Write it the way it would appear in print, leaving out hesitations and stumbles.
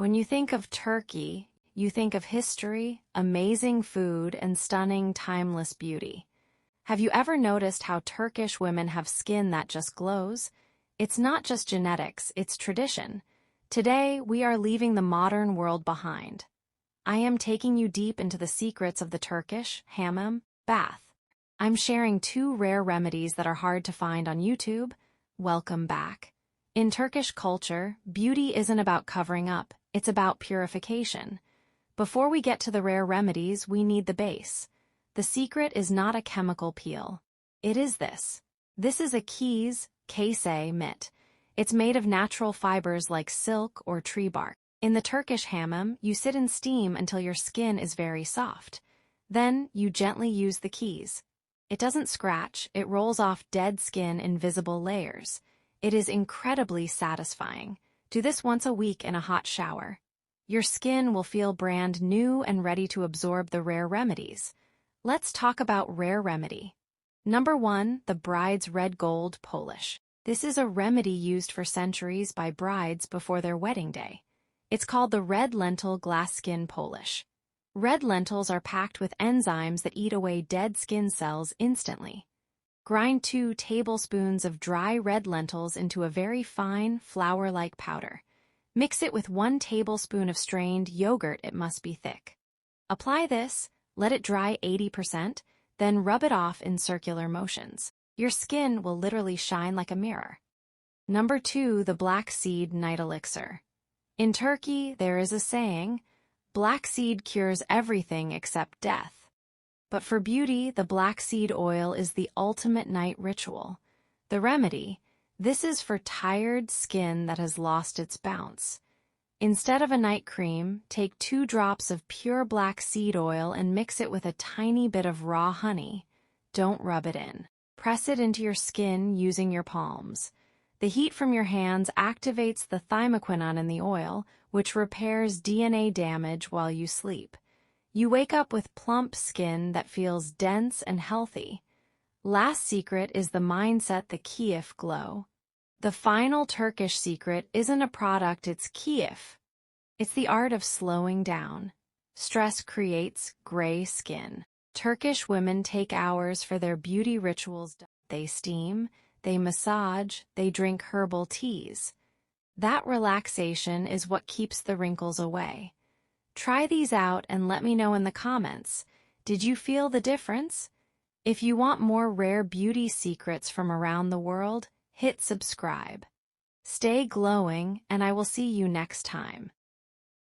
When you think of Turkey, you think of history, amazing food, and stunning, timeless beauty. Have you ever noticed how Turkish women have skin that just glows? It's not just genetics, it's tradition. Today, we are leaving the modern world behind. I am taking you deep into the secrets of the Turkish hammam bath. I'm sharing 2 rare remedies that are hard to find on YouTube. Welcome back. In Turkish culture, beauty isn't about covering up, it's about purification. Before we get to the rare remedies, we need the base. The secret is not a chemical peel. It is this. This is a Kese mitt. It's made of natural fibers like silk or tree bark. In the Turkish hammam, you sit and steam until your skin is very soft. Then, you gently use the keys. It doesn't scratch, it rolls off dead skin in visible layers. It is incredibly satisfying. Do this once a week in a hot shower. Your skin will feel brand new and ready to absorb the rare remedies. Let's talk about rare remedy. Number 1, the bride's red gold polish. This is a remedy used for centuries by brides before their wedding day. It's called the red lentil glass skin polish. Red lentils are packed with enzymes that eat away dead skin cells instantly. Grind 2 tablespoons of dry red lentils into a very fine, flour-like powder. Mix it with 1 tablespoon of strained yogurt. It must be thick. Apply this, let it dry 80%, then rub it off in circular motions. Your skin will literally shine like a mirror. Number 2, the black seed night elixir. In Turkey, there is a saying, black seed cures everything except death. But for beauty, the black seed oil is the ultimate night ritual. The remedy, this is for tired skin that has lost its bounce. Instead of a night cream, take 2 drops of pure black seed oil and mix it with a tiny bit of raw honey. Don't rub it in. Press it into your skin using your palms. The heat from your hands activates the thymoquinone in the oil, which repairs DNA damage while you sleep. You wake up with plump skin that feels dense and healthy. Last secret is the mindset, the Keyif glow. The final Turkish secret isn't a product, it's Keyif. It's the art of slowing down. Stress creates gray skin. Turkish women take hours for their beauty rituals. They steam, they massage, they drink herbal teas. That relaxation is what keeps the wrinkles away. Try these out and let me know in the comments. Did you feel the difference? If you want more rare beauty secrets from around the world, hit subscribe. Stay glowing, and I will see you next time.